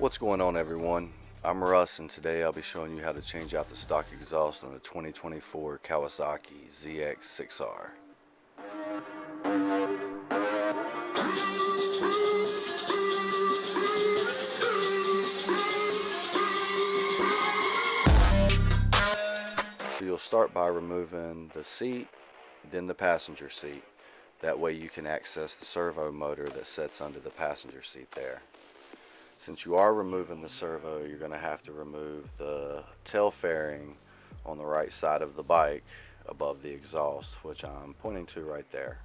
What's going on, everyone? I'm Russ, and today I'll be showing you how to change out the stock exhaust on the 2024 Kawasaki ZX6R. So you'll start by removing the seat, then the passenger seat. That way you can access the servo motor that sits under the passenger seat there. Since you are removing the servo, you're going to have to remove the tail fairing on the right side of the bike above the exhaust, which I'm pointing to right there.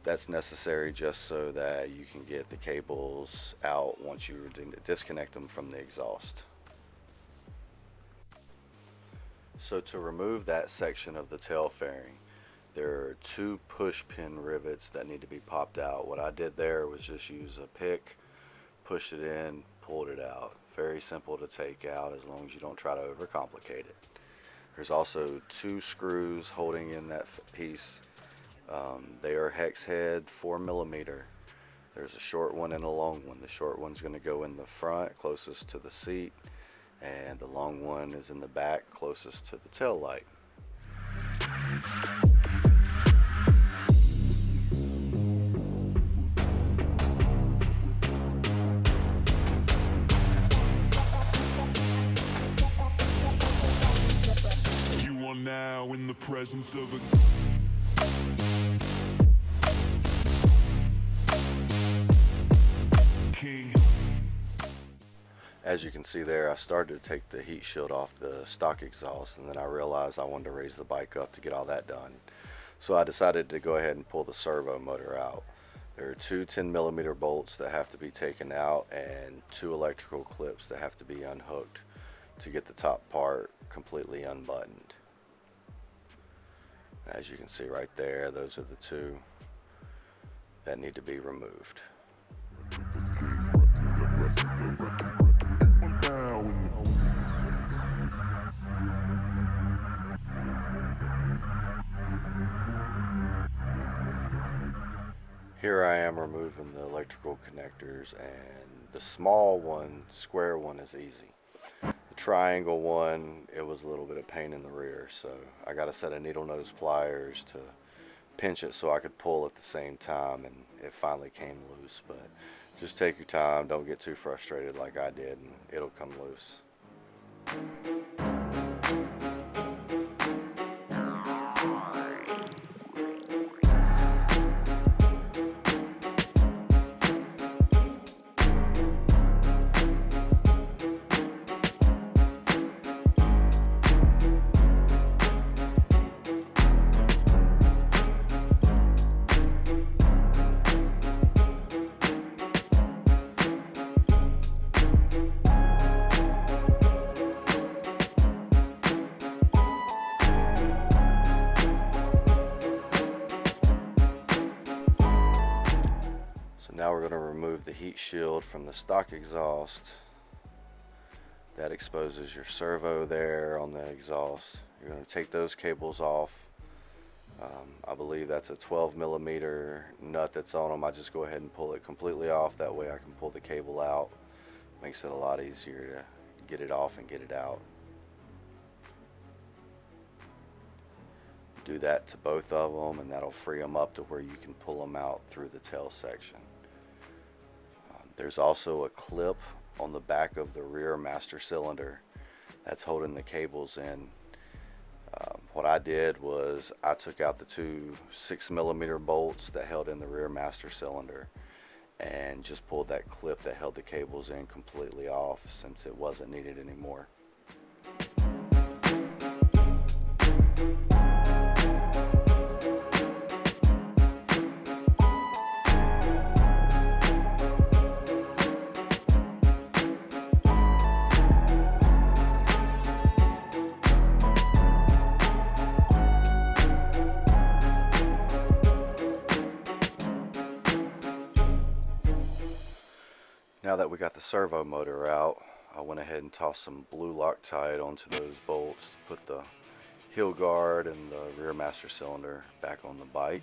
That's necessary just so that you can get the cables out once you disconnect them from the exhaust. So to remove that section of the tail fairing, there are two push pin rivets that need to be popped out. What I did there was just use a pick, pushed it in, pulled it out. Very simple to take out as long as you don't try to overcomplicate it. There's also two screws holding in that piece. They are hex head 4mm. There's a short one and a long one. The short one's going to go in the front closest to the seat, and the long one is in the back closest to the tail light. Now in the presence of a king. As you can see there, I started to take the heat shield off the stock exhaust, and then I realized I wanted to raise the bike up to get all that done. So I decided to go ahead and pull the servo motor out. There are two 10mm bolts that have to be taken out and two electrical clips that have to be unhooked to get the top part completely unbuttoned. As you can see right there, those are the two that need to be removed. Here I am removing the electrical connectors, and the small one, square one, is easy. Triangle one, it was a little bit of pain in the rear, so I got a set of needle nose pliers to pinch it so I could pull at the same time, and it finally came loose. But just take your time, don't get too frustrated like I did, and it'll come loose. Now we're going to remove the heat shield from the stock exhaust. That exposes your servo there on the exhaust. You're going to take those cables off. I believe that's a 12mm nut that's on them. I just go ahead and pull it completely off. That way I can pull the cable out. Makes it a lot easier to get it off and get it out. Do that to both of them, and that'll free them up to where you can pull them out through the tail section. There's also a clip on the back of the rear master cylinder that's holding the cables in. What I did was I took out the two 6mm bolts that held in the rear master cylinder and just pulled that clip that held the cables in completely off, since it wasn't needed anymore. Now that we got the servo motor out, I went ahead and tossed some blue Loctite onto those bolts to put the heel guard and the rear master cylinder back on the bike.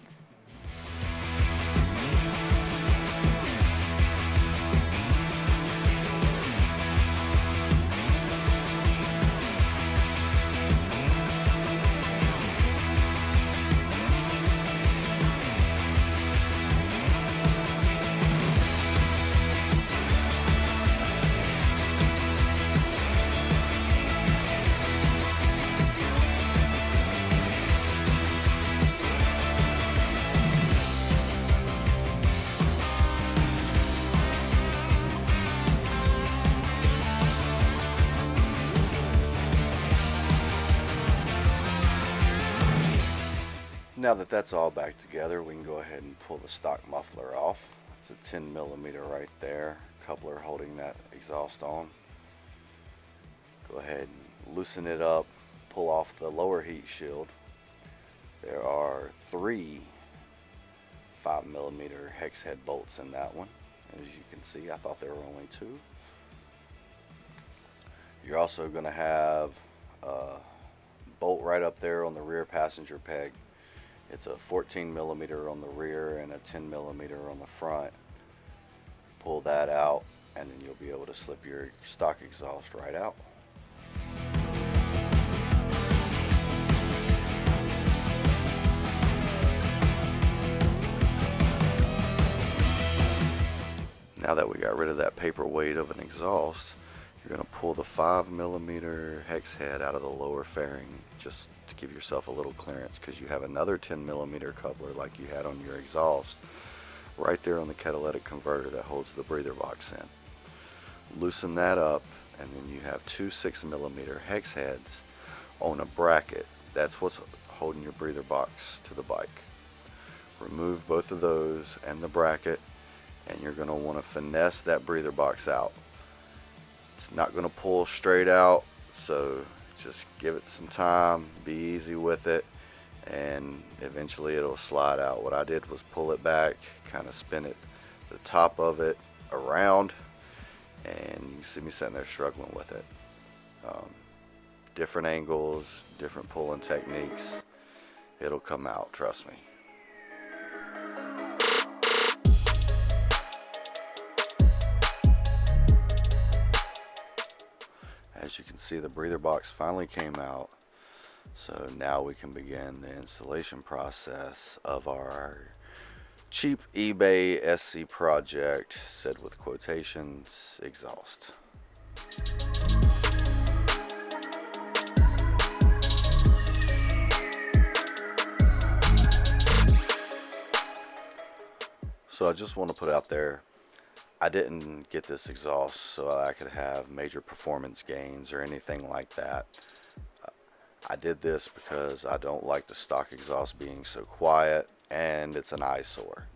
Now that that's all back together, we can go ahead and pull the stock muffler off. It's a 10 millimeter right there, coupler holding that exhaust on. Go ahead and loosen it up, pull off the lower heat shield. There are 3 5 millimeter hex head bolts in that one. As you can see, I thought there were only 2. You're also going to have a bolt right up there on the rear passenger peg. It's a 14 millimeter on the rear and a 10 millimeter on the front. Pull that out and then you'll be able to slip your stock exhaust right out. Now that we got rid of that paperweight of an exhaust, you're going to pull the 5 millimeter hex head out of the lower fairing just to give yourself a little clearance, because you have another 10 millimeter coupler like you had on your exhaust right there on the catalytic converter that holds the breather box in. Loosen that up, and then you have 2 6 millimeter hex heads on a bracket. That's what's holding your breather box to the bike. Remove both of those and the bracket, and you're going to want to finesse that breather box out. It's not going to pull straight out, so just give it some time, be easy with it, and eventually it'll slide out. What I did was pull it back, kind of spin it, the top of it around, and you can see me sitting there struggling with it. Different angles, different pulling techniques, it'll come out, trust me. As you can see, the breather box finally came out, so now we can begin the installation process of our cheap eBay SC project, said with quotations, exhaust. So I just want to put out there, I didn't get this exhaust so I could have major performance gains or anything like that. I did this because I don't like the stock exhaust being so quiet, and it's an eyesore.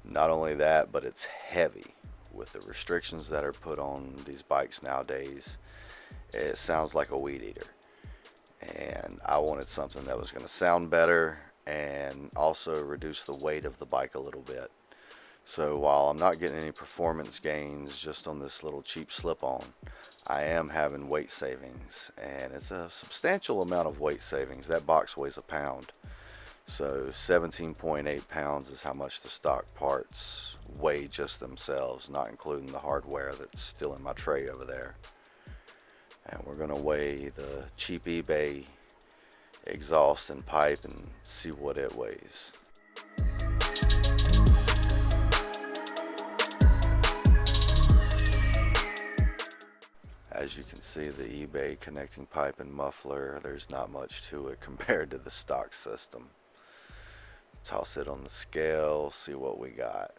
Not only that, but it's heavy. With the restrictions that are put on these bikes nowadays, it sounds like a weed eater. And I wanted something that was going to sound better and also reduce the weight of the bike a little bit. So while I'm not getting any performance gains just on this little cheap slip-on, I am having weight savings, and it's a substantial amount of weight savings. That box weighs a pound, so 17.8 pounds is how much the stock parts weigh just themselves, not including the hardware that's still in my tray over there. And we're going to weigh the cheap eBay exhaust and pipe and see what it weighs. As you can see, the eBay connecting pipe and muffler, there's not much to it compared to the stock system. Toss it on the scale, see what we got.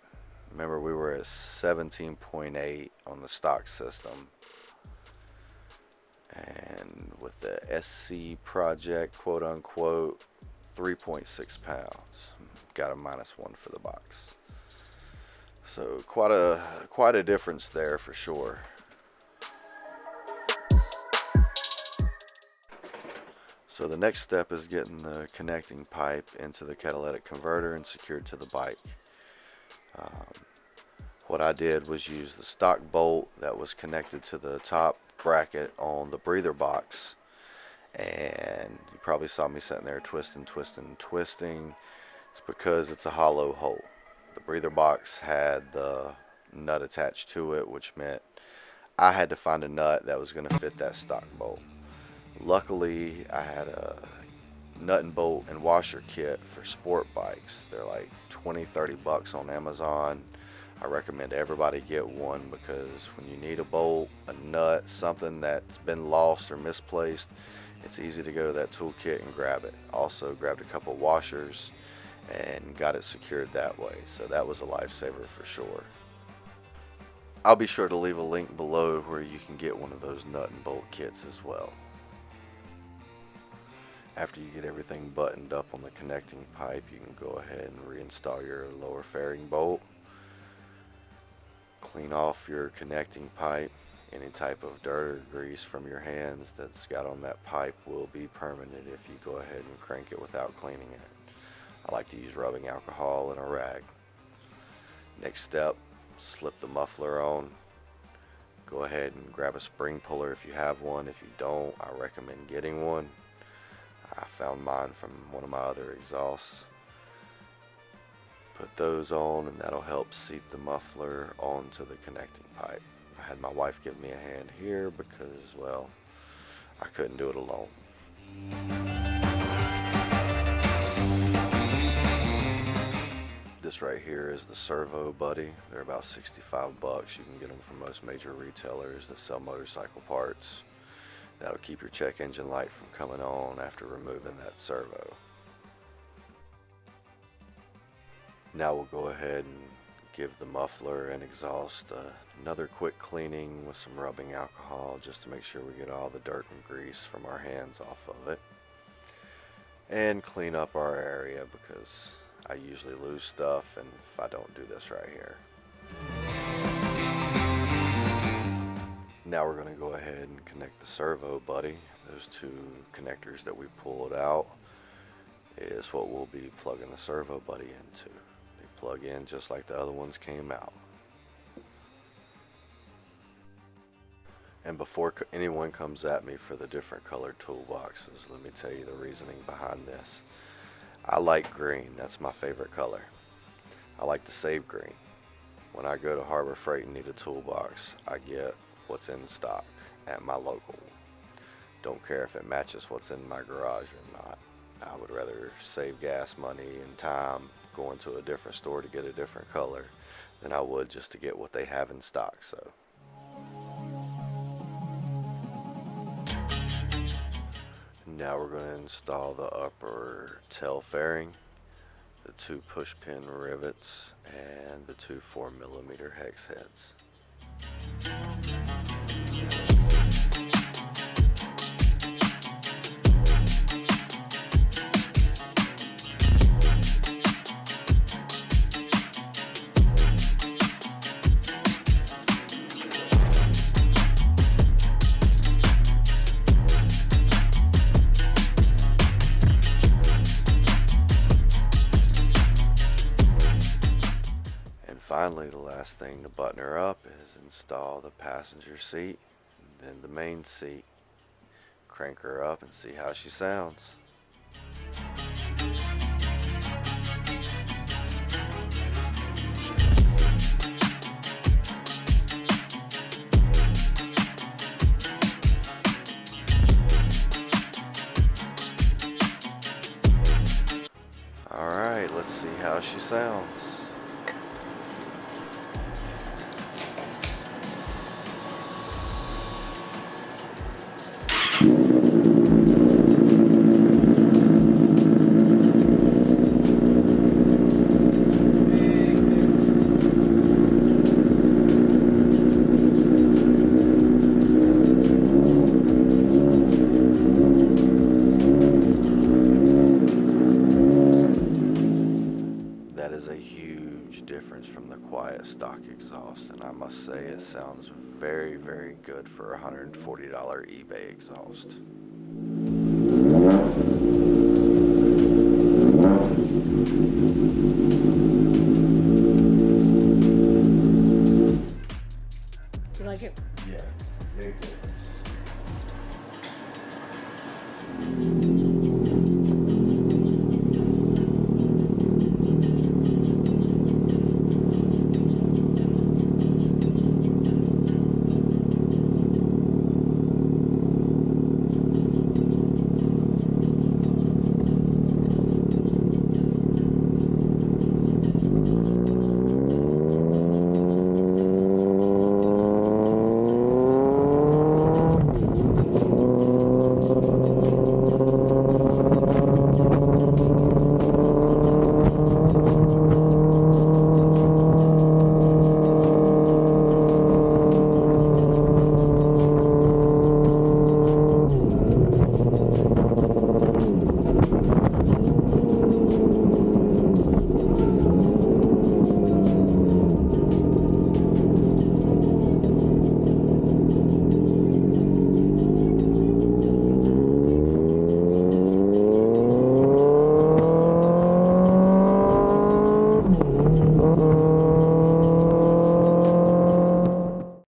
Remember, we were at 17.8 on the stock system. And with the SC project, quote unquote, 3.6 pounds. Got a -1 for the box. So quite a difference there for sure. So the next step is getting the connecting pipe into the catalytic converter and secured to the bike. What I did was use the stock bolt that was connected to the top bracket on the breather box, and you probably saw me sitting there twisting. It's because it's a hollow hole. The breather box had the nut attached to it, which meant I had to find a nut that was going to fit that stock bolt. Luckily, I had a nut and bolt and washer kit for sport bikes. They're like 20-30 bucks on Amazon. I recommend everybody get one, because when you need a bolt, a nut, something that's been lost or misplaced, it's easy to go to that toolkit and grab it. Also grabbed a couple washers and got it secured that way. So that was a lifesaver for sure. I'll be sure to leave a link below where you can get one of those nut and bolt kits as well. After you get everything buttoned up on the connecting pipe, you can go ahead and reinstall your lower fairing bolt. Clean off your connecting pipe. Any type of dirt or grease from your hands that's got on that pipe will be permanent if you go ahead and crank it without cleaning it. I like to use rubbing alcohol and a rag. Next step, slip the muffler on. Go ahead and grab a spring puller if you have one. If you don't, I recommend getting one. I found mine from one of my other exhausts. Put those on and that'll help seat the muffler onto the connecting pipe. I had my wife give me a hand here because, well, I couldn't do it alone. This right here is the Servo Buddy. They're about 65 bucks. You can get them from most major retailers that sell motorcycle parts. That'll keep your check engine light from coming on after removing that servo. Now we'll go ahead and give the muffler and exhaust another quick cleaning with some rubbing alcohol just to make sure we get all the dirt and grease from our hands off of it. And clean up our area because I usually lose stuff and if I don't do this right here. Now we're going to go ahead and connect the Servo Buddy. Those two connectors that we pulled out is what we'll be plugging the Servo Buddy into. They plug in just like the other ones came out. And before anyone comes at me for the different colored toolboxes, let me tell you the reasoning behind this. I like green. That's my favorite color. I like to save green. When I go to Harbor Freight and need a toolbox, I get what's in stock at my local. Don't care if it matches what's in my garage or not. I would rather save gas money and time going to a different store to get a different color than I would just to get what they have in stock. So now we're going to install the upper tail fairing, the two push pin rivets, and the two 4mm hex heads. Finally, the last thing to button her up is install the passenger seat and then the main seat. Crank her up and see how she sounds. Alright, let's see how she sounds. That is a huge difference from the quiet stock exhaust, and I must say it sounds very, very good for a $140 eBay exhaust.